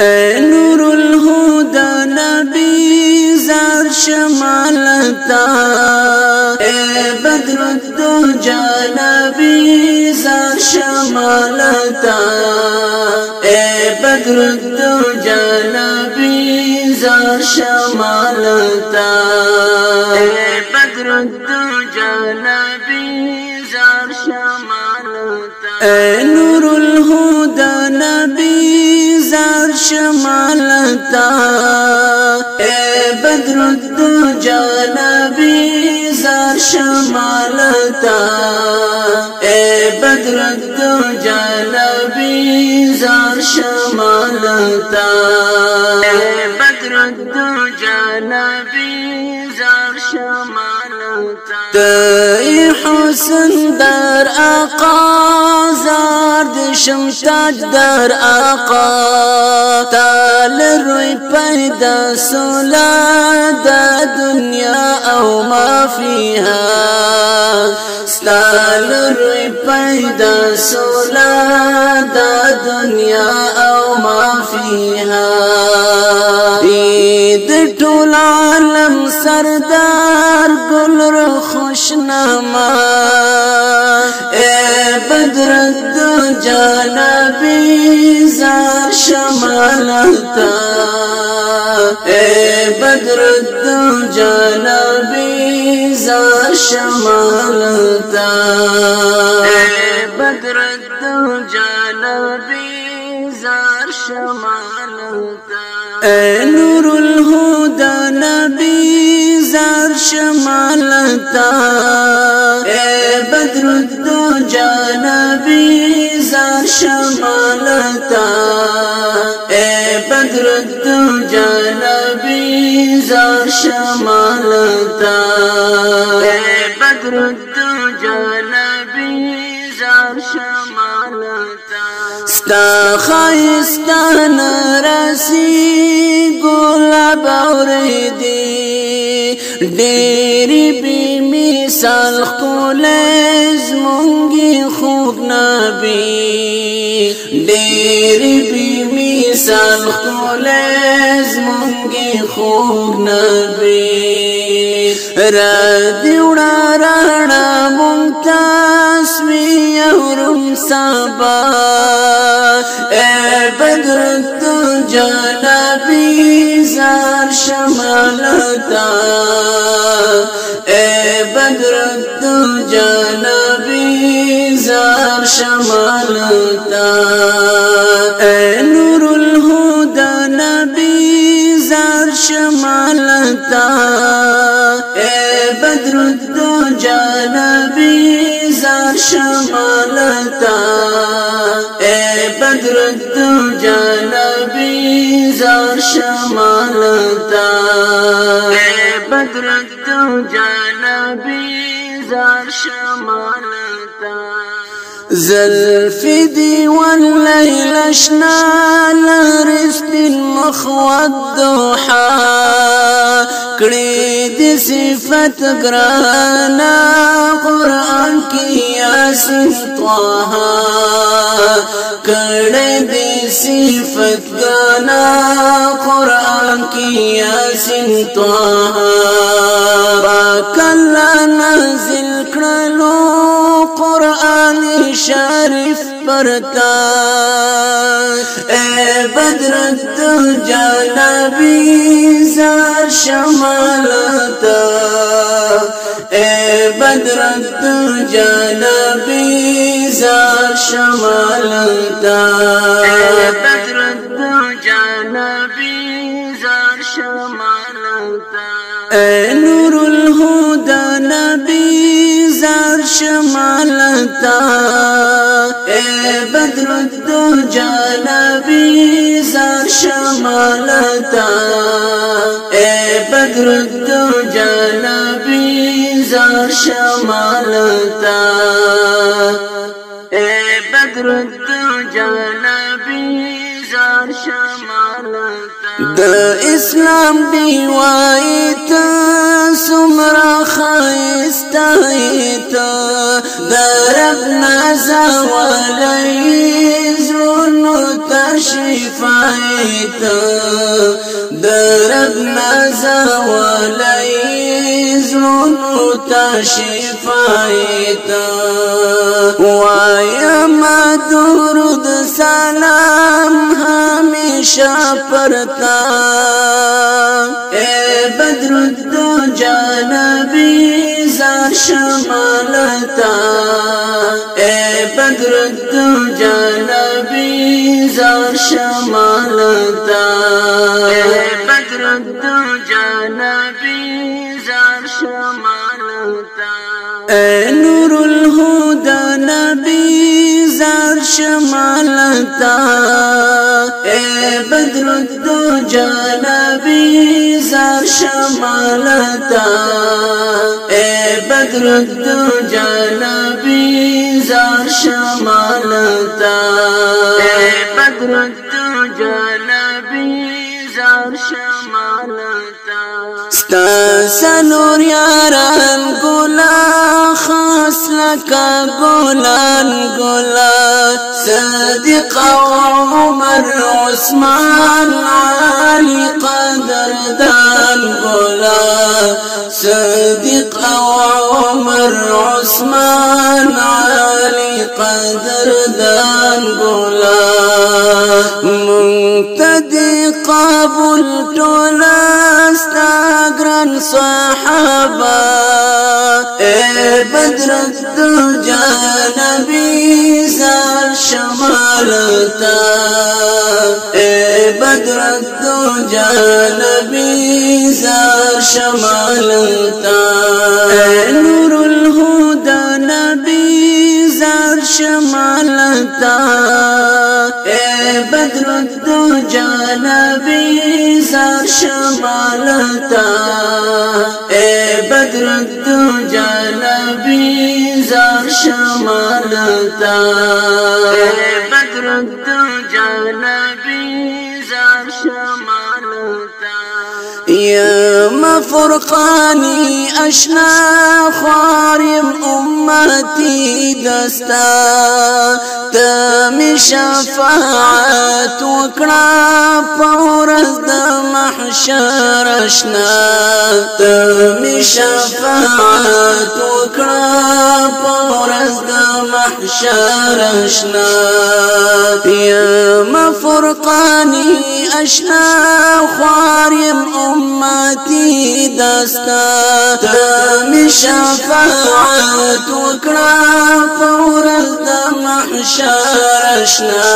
اے نور الہدى نبی زار شمالتا اے بدر الدجى نبی زار شمالتا اے بدر الدجى نبی زار شمالتا اے بدر الدجى نبی زار شمالتا اے نور الہدى نبی زار شمالتا اے بدر الدجى نبی زار شمالتا اے بدر الدجى نبی زار شمالتا اے بدر الدجى نبی زار شمالتا تے حسن در آقا زار دشم تاج در آقا تال روی پیدا سولا دا دنیا او ما فيها ستال روی پیدا سولا دا دنیا او ما فيها عید طول عالم سردار گل رو خوشنما اے بدر الدجى نبی زار شمالتا اے بدر الدجى نبی زار شمالتا اے بدر الدجى نبی زار شمالتا اے نور الہدى نبی زار شمالتا اے بدر الدجى نبی زار شمالتا اے بدر الدجى نبی زار شمالتا اے بدر الدجى نبی زار شمالتا ستا خایستان رسی گلاب اوریدی ډېری بی مثال خولز مونږی خوب نبی ډېری بی مثال خولز مونږی خوب نبی را دیوړه راڼه ممتاز وی اورم سبا اے بدر الدجى نبی زار شمالتا اے بدر الدجى نبی زار شمالتا اے نور الہدى نبی زار شمالتا اے بدر الدجى نبی زار شمالتا اے بدر الدجى نبی زار شمالتا اے بدر الدجى نبی زار شمالتا زلفی دی واللیل اشنا لرست المخوض دوحا کڑی دی صفت گرانا قرآن کی یاسین طاہا کڑی دی صفت گرانا قرآن کی یاسین طاہا باک اللہ نازل کرلو قرآن شریف پرتا اے بدر الدجى نبی زار شمالتا اے بدر الدجى نبی زار شمالتا اے بدر الدجى نبی زار شمالتا اے نور الہدى نبی زار شمالتا اے بدر الدجى نبی زار شمالتا اے بدر الدجى نبی زار شمالتا اے بدر الدجى نبی زار شمالتا د اسلام دیوایت سمرا خایستایت د رب نازا ولی زرنو تشفایت درب نزولی زلونو تشفایت وایم درود سلام ہمیشہ پرتا اے بدر الدجى نبی زار شمالتا اے بدر الدجى نبی زار شمالتا اے بدر الدجى نبی زار شمالتا اے نور الهدى نبی زار شمالتا اے بدر الدجى نبی زار شمالتا اے بدر الدجى نبی زار شمالتا اے بدر الدجى نبی زار شمالتا ستا سنور یاران گلا خاص لکا گلان گلا صدیق عمر عثمان علی قدردان گلا صدیق عمر عثمان علی قدردان گلا منتدی قبول ټولستاګران صحابه اے بدر الدجى نبی زار شمالتا اے بدر الدجى نبی زار شمالتا اے نور الهدى نبی زار شمالتا اے بدر الدجى نبی زار شمالتا اے بدر الدجى نبی زار شمالتا اے بدر الدجى نبی زار شمالتا یا مفرقانی اشنا خواریم امتی دستا تمی شفاعت وکړه پورز د محشر اشنا تمی شفاعت وکړه پورز د محشر اشنا یا مفرقانی اشنا خواریم امتی دستا تمی شفاعت وکړه پورز د محشر اشنا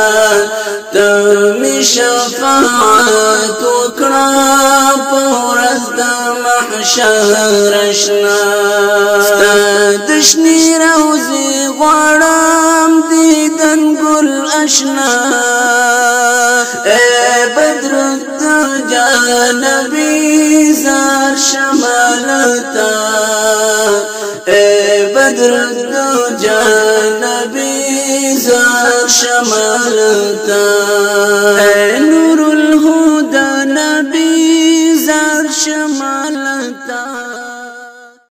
تمی شفاعت وکړه پورز د محشر اشنا ستا دشنی روزی غواړم دیدن ګل اشنا اے بدر الدجى نبی زار شمالتا اے بدر الدجى نبی زار شمالتا اے نور